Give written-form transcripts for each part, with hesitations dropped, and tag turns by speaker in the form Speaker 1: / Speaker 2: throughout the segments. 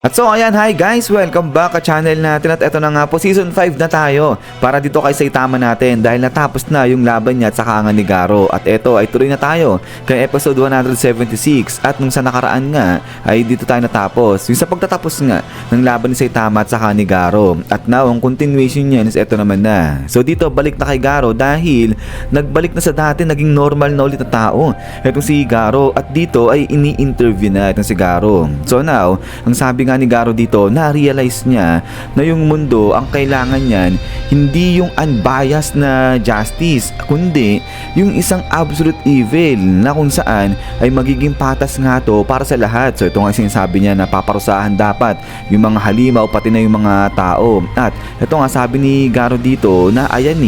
Speaker 1: At so ayan, hi guys! Welcome back sa channel natin at eto na nga po, season 5 na tayo para dito kay Saitama natin dahil natapos na yung laban niya at saka nga ni Garo. At eto ay tuloy na tayo kay episode 176 at nung sa nakaraan nga ay dito tayo natapos. Yung sa pagtatapos nga ng laban ni Saitama at saka ni Garo. At now, ang continuation niya is eto naman na. So dito balik na kay Garo dahil nagbalik na sa dati, naging normal na ulit na tao. Etong si Garo at dito ay ini-interview na itong si Garo. So now, ang sabi nga ni Garo dito, na-realize niya na yung mundo, ang kailangan niyan hindi yung unbiased na justice, kundi yung isang absolute evil na kung saan ay magiging patas nga to para sa lahat. So ito nga sinasabi niya na paparusahan dapat yung mga halimaw pati na yung mga tao. At ito nga sabi ni Garo dito na ayan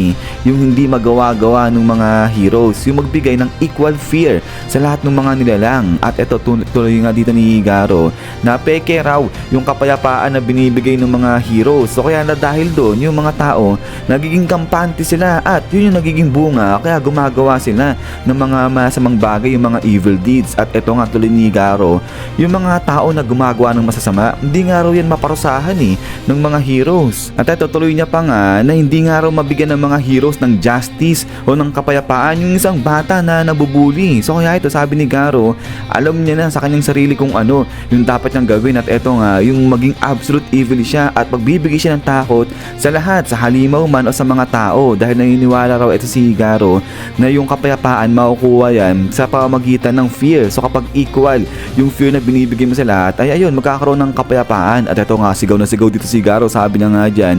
Speaker 1: yung hindi magawa-gawa ng mga heroes, yung magbigay ng equal fear sa lahat ng mga nilalang. At ito tuloy nga dito ni Garo na peke raw yung kapayapaan na binibigay ng mga heroes. So kaya na dahil doon yung mga tao nagiging kampante sila at yun yung nagiging bunga kaya gumagawa sila ng mga masamang bagay, yung mga evil deeds. At ito nga tuloy ni Garo, yung mga tao na gumagawa ng masasama, hindi nga raw yan maparusahan ng mga heroes. At ito tuloy niya pa nga na hindi nga raw mabigyan ng mga heroes ng justice o ng kapayapaan yung isang bata na nabubuli. So kaya ito sabi ni Garo, alam niya na sa kanyang sarili kung ano yung dapat niyang gawin. At ito nga yung maging absolute evil siya at magbibigay siya ng takot sa lahat, sa halimaw man o sa mga tao, dahil naniniwala raw ito si Garo na yung kapayapaan makukuha yan sa pamamagitan ng fear. So kapag equal yung fear na binibigay mo sa lahat, ay ayun, magkakaroon ng kapayapaan. At ito nga, sigaw na sigaw dito si Garo, sabi niya nga dyan,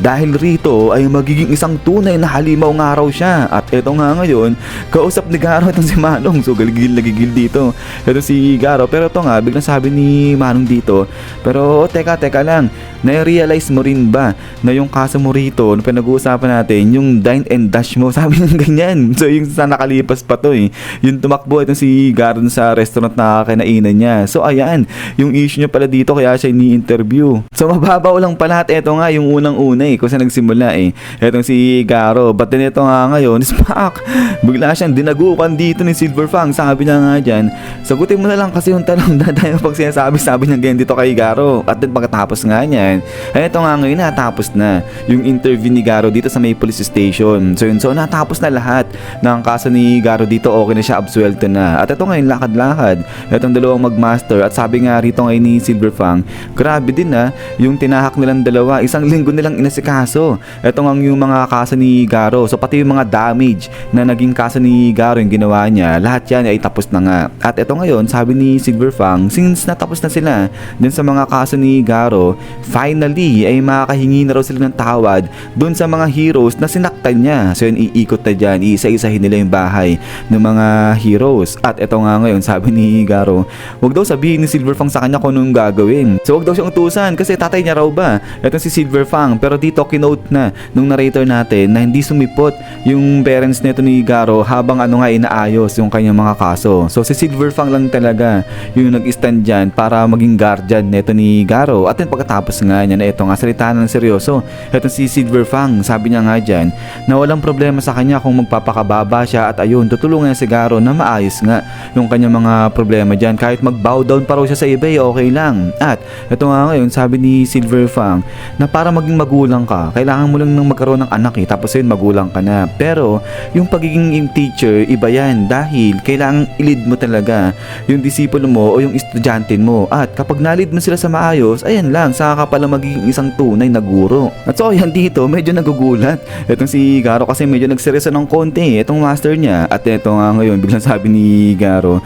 Speaker 1: dahil rito ay magiging isang tunay na halimaw nga raw siya. At ito nga ngayon, kausap ni Garo itong si Manong. So galigil dito ito si Garo. Pero ito nga, biglang sabi ni Manong dito, pero teka lang, na-realize mo rin ba na yung kaso mo rito na pinag-uusapan natin, yung dine and dash mo, sabi ng ganyan. So yung sa nakalipas pa to yung tumakbo itong si Garo sa restaurant na kinainan niya. So ayan, yung issue niya pala dito kaya siya ni-interview. So mababaw lang pala at ito nga yung unang-una kung saan nagsimula etong si Garo. But then ito nga ngayon, spak, bigla siyang dinagukan dito ni Silverfang. Sabi niya nga dyan, sagutin mo na lang kasi yung tanong na tayo pag sabi niya ganyan dito kay Garo. At then pagkatapos nga niyan, ay ito nga ngayon natapos na yung interview ni Garo dito sa may police station. So natapos na lahat ng kaso ni Garo dito, okay na siya, absuelto na. At ito ngayon lakad-lakad itong dalawang magmaster. At sabi nga rito ngayon ni Silverfang, grabe din yung tinahak nilang dalawa, isang linggo nilang inasikaso. Ito nga yung mga kaso ni Garo. So pati yung mga damage na naging kaso ni Garo yung ginawa niya, lahat yan ay tapos na nga. At ito ngayon sabi ni Silverfang, since natapos na sila dun sa mga kaso ni Garo, finally ay makakahingi na raw sila ng tawad dun sa mga heroes na sinaktan niya. So yun, iikot na dyan, iisa-isahin nila yung bahay ng mga heroes. At ito nga ngayon sabi ni Garo, wag daw sabihin ni Silverfang sa kanya kung anong gagawin. So wag daw siyang utusan kasi tatay niya raw ba itong si Silverfang. Pero dito kinote na nung narrator natin na hindi sumipot yung parents nito ni Garo habang inaayos yung kanyang mga kaso. So si Silverfang lang talaga yung nag-stand dyan para maging guardian neto ni Garo. At then pagkatapos nga niya na ito nga salita ng seryoso itong si Silverfang, sabi niya nga dyan na walang problema sa kanya kung magpapakababa siya at ayun, tutulungan niya si Garo na maayos nga yung kanyang mga problema dyan. Kahit mag-bow down pa raw siya sa iba, okay lang. At ito nga ngayon sabi ni Silverfang na para maging magulang ka, kailangan mo lang nang magkaroon ng anak tapos yun magulang ka na. Pero yung pagiging teacher, iba yan dahil kailangan i-lead mo talaga yung disipulo mo o yung estudyante mo. At kapag na-lead mo sila sa maayos, ayan lang, saka ka pala magiging isang tunay na guro. At so yan dito, medyo nagugulat itong si Garo kasi medyo nagseryoso ng konti itong master niya. At ito nga ngayon, biglang sabi ni Garo,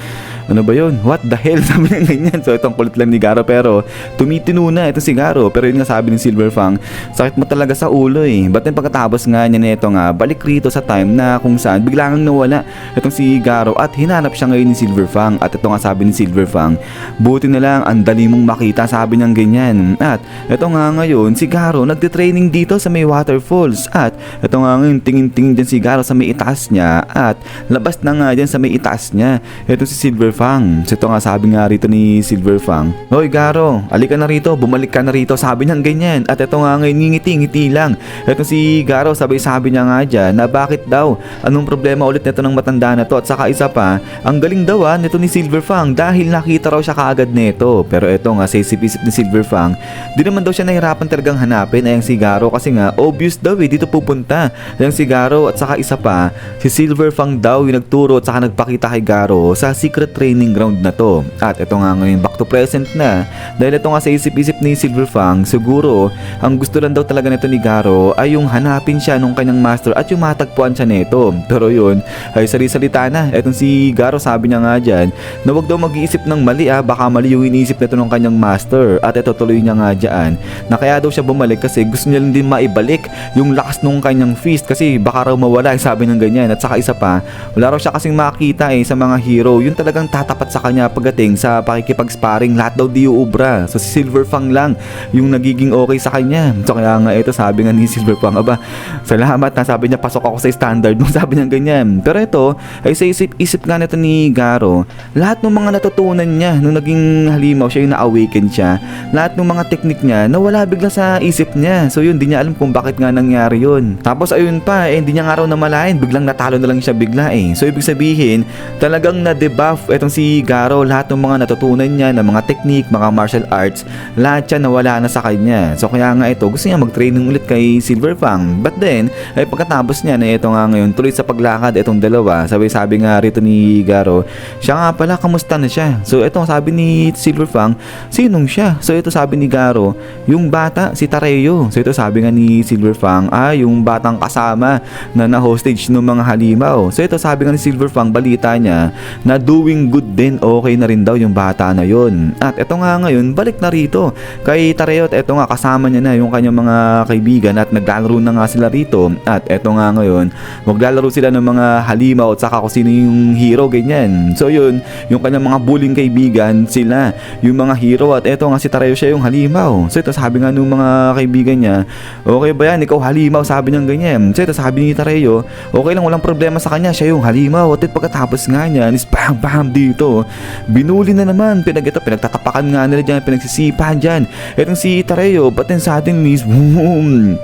Speaker 1: ano ba yun? What the hell? Sabi niya ganyan. So itong kulit lang ni Garo pero tumitino na ito si Garo. Pero yun nga sabi ni Silverfang, sakit mo talaga sa ulo But then pagkatapos nga niya nito nga, balik rito sa time na kung saan biglang nawala itong si Garo at hinanap siya ngayon ni Silverfang. At ito nga sabi ni Silverfang, buti na lang ang dali mong makita, sabi niyang ganyan. At ito nga ngayon si Garo nagte-training dito sa may waterfalls. At ito nga ngayon tingin-tingin dyan si Garo sa may itaas niya. At labas na nga dyan sa may itaas niya ito si Silverfang Fang. So ito nga sabi nga rito ni Silver Fang, "Hoy Garo, alika na rito, bumalik ka na rito," sabi niyang ganyan. At ito nga ngayon ngingiti-ngiti lang. Ito si Garo sabi niya nga dyan na bakit daw, anong problema ulit nito ng matanda na to. At saka isa pa, ang galing daw nito ni Silver Fang dahil nakita raw siya kaagad nito. Pero ito nga sa isip-isip ni Silver Fang, di naman daw siya nahirapan talagang hanapin ay ang si Garo kasi nga obvious daw dito pupunta yung si Garo. At saka isa pa, si Silver Fang daw yung nagturo at saka nagpakita kay Garo sa secret training ground na to. At ito nga ngayon back to present na dahil ito nga sa isip-isip ni Silver Fang, siguro ang gusto lang daw talaga nito ni Garo ay yung hanapin siya nung kanyang master at yung matagpuan siya nito. Pero yun ay sali-salita na. Etong si Garo sabi niya nga dyan na wag daw mag-iisip ng mali baka mali yung iniisip nito ng kanyang master. At ito tuloy niya nga dyan na kaya daw siya bumalik kasi gusto niya lang din maibalik yung lakas nung kanyang fist kasi baka raw mawala sabi ng ganyan. At saka isa pa, wala raw siya kasing makita sa mga hero yung talagang tatapat sa kanya pagdating sa pakikipag-sparring. Lahat daw di uubra. So si Silver Fang lang yung nagiging okay sa kanya. So kaya nga ito sabi nga ni Silver Fang, aba salamat na, sabi niya pasok ako sa standard nung sabi niya ganyan. Pero ito ay sa isip nga nito ni Garo, lahat ng mga natutunan niya nung naging halimaw siya, yung na-awaken siya, lahat ng mga technique niya nawala bigla sa isip niya. So yun, di niya alam kung bakit nga nangyari yun. Tapos ayun pa, hindi niya nga raw namalayan, biglang natalo na lang siya bigla So ibig sabihin, talagang na-debuff etong si Garo. Lahat ng mga natutunan niya ng mga technique, mga martial arts, lahat siya nawala na sa kanya. So kaya nga ito, gusto niya mag-training ulit kay Silver Fang. But then, ay pagkatapos niya na ito nga ngayon, tuloy sa paglakad itong dalawa, sabi nga rito ni Garo, siya nga pala, kamusta na siya? So ito sabi ni Silver Fang, sinong siya? So ito sabi ni Garo, yung bata, si Tareyo. So ito sabi nga ni Silver Fang, yung batang kasama na na-hostage ng mga halimaw. So ito sabi nga ni Silver Fang, balita niya na doing good din, okay na rin daw yung bata na yun. At ito nga ngayon, balik na rito kay Tareyo. At ito nga kasama niya na yung kanyang mga kaibigan at naglalaro na nga sila rito. At ito nga ngayon, maglalaro sila ng mga halimaw at saka kung sino yung hero, ganyan. So yun, yung kanyang mga bullying kaibigan, sila yung mga hero. At ito nga si Tareyo, siya yung halimaw. So ito sabi nga nung mga kaibigan niya, okay ba yan, ikaw halimaw, sabi niya ganyan. So ito sabi ni Tareyo, okay lang, walang problema sa kanya, siya yung halimaw. At pagkatapos nga niya, bam bam dito, binuli na naman, pinagtatapakan nga nila dyan, pinagsisipahan dyan etong si Tareyo. But then suddenly, boom,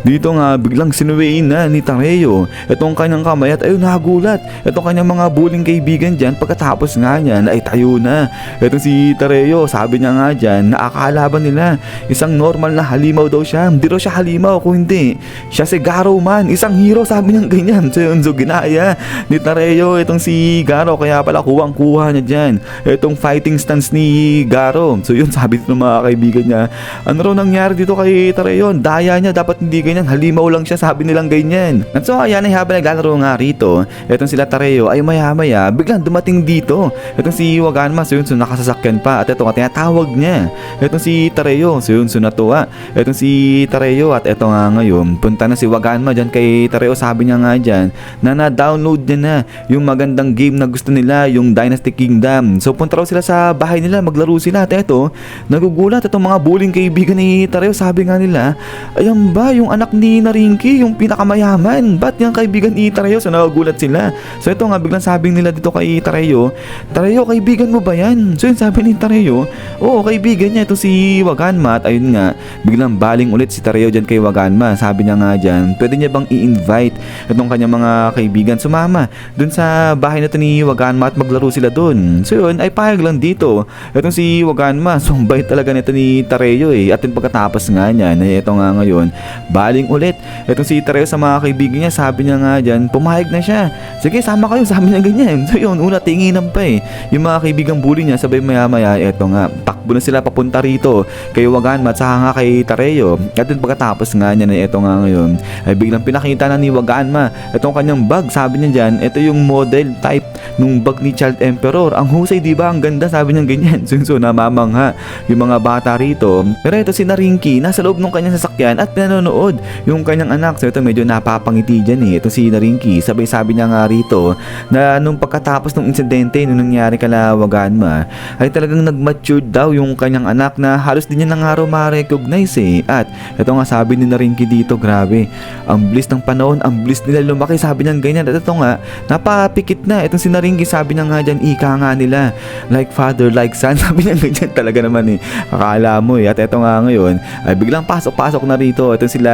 Speaker 1: dito nga biglang sinuwain na ni Tareyo itong kanyang kamay at ayun, nagulat itong kanyang mga bullying kaibigan dyan. Pagkatapos nga niya na tayo na itong si Tareyo, sabi niya nga dyan na akala ba nila isang normal na halimaw daw siya. Hindi raw siya halimaw, kung hindi siya si Garo man, isang hero, sabi niya ganyan. So yun, so ginaya ni Tareyo itong si Garo, kaya pala kuwang-kuha niya dyan itong fighting stance ni Garo. So yun, sabi ng mga kaibigan niya, ano raw nangyari dito kay Tareyo, daya niya, dapat hindi ganyan, halimaw lang siya, sabi nilang ganyan. At so ayan ay habang naglalaro nga rito etong sila Tareyo ay maya-maya biglang dumating dito etong si Waganma. So yun, so nakasasakyan pa at ito nga tinatawag niya etong si Tareyo. So yun, so natuwa etong si Tareyo. At ito nga ngayon, punta na si Waganma dyan kay Tareyo. Sabi niya nga dyan na na-download niya na yung magandang game na gusto nila, yung Dynasty Kingdom. So punta raw sila sa bahay nila, maglaro sila. At ito, nagugulat itong mga bullying kaibigan ni Tareyo. Sabi nga nila, ayan ba yung anak ni Narinki, yung pinakamayaman? Ba't yung kaibigan ni Tareyo? So nagugulat sila. So ito nga biglang sabi nila dito kay Tareyo, Tareyo, kaibigan mo ba yan? So yun, sabi ni Tareyo, oo, kaibigan niya ito si Waganma. At ayun nga, biglang baling ulit si Tareyo dyan kay Waganma. Sabi niya nga dyan, pwede niya bang i-invite itong kanyang mga kaibigan sumama dun sa bahay na ito ni Waganma at maglaro sila dun. So yun, ay payag lang dito itong si Waganma. So bait talaga nito ni Tareyo At yung pagkatapos nga niya na ito nga ngayon, baling ulit itong si Tareyo sa mga kaibigan niya. Sabi niya nga dyan, pumayag na siya, sige sama kayo, sabi niya ganyan. So yun, una tinginan pa yung mga kaibigang bully niya. Sabay maya-maya, eto nga, takbo na sila papunta rito kay Waganma at saka nga kay Tareyo. At yung pagkatapos nga niya na ito nga ngayon, ay biglang pinakita na ni Waganma itong kanyang bag. Sabi niya dyan, ito yung model type nung bag ni Child Emperor. Ang husay, diba? Ang ganda, sabi niya ganyan. So namamangha yung mga bata rito. Pero ito si Narinki, nasa loob ng kanyang sasakyan at pinanonood yung kanyang anak. So ito medyo napapangiti dyan Ito si Narinki, sabi niya nga rito na nung pagkatapos ng insidente nung nangyari kala Waganma, ay talagang nag-mature daw yung kanyang anak na halos din niya na nga raw ma-recognize At ito nga sabi ni Narinki dito, grabe, ang bilis ng panahon, ang bilis nila lumaki, sabi niya ganyan. At ito nga, napapikit na itong si Narinki. Sabi niya nga dyan yan, ika nga nila. Like father, like son. Sabi niya ganyan talaga naman eh. Akala mo eh. At eto nga ngayon, ay biglang pasok na rito. Ito sila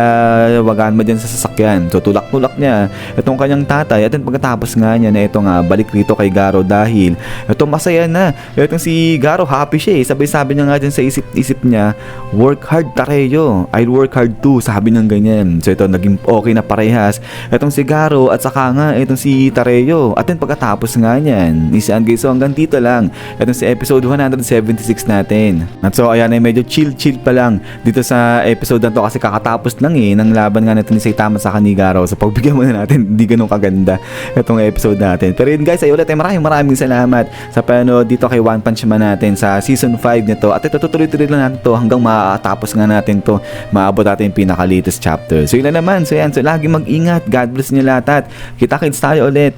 Speaker 1: wagaan mo dyan sa sasakyan. So tulak-tulak niya itong kanyang tatay. At pagkatapos nga niya na ito nga balik rito kay Garo dahil ito masaya na. Itong si Garo happy siya eh. Sabi niya nga dyan sa isip niya, work hard Tareyo, I'll work hard too. Sabi niya ganyan. So ito naging okay na parehas. Itong si Garo at saka nga itong si Tareyo. At pagkatapos nga niyan, isaan guys, so hanggang dito lang. Itong si episode 176 natin. At so ayan ay medyo chill pa lang dito sa episode na to kasi kakatapos lang eh ng laban nga natin ni Saitama sa ni Garo. So pagbigyan muna natin, hindi ganun kaganda itong episode natin. Pero yun guys, ay ulit ay maraming salamat sa panood dito kay One Punch Man natin sa season 5 nito. At ito tutuloy-tuloy lang natin to hanggang matapos nga natin to, maabot natin yung pinaka-latest chapter. So yun na naman, so yan, so lagi mag-ingat, God bless niyo lahat at kita-kits tayo ulit.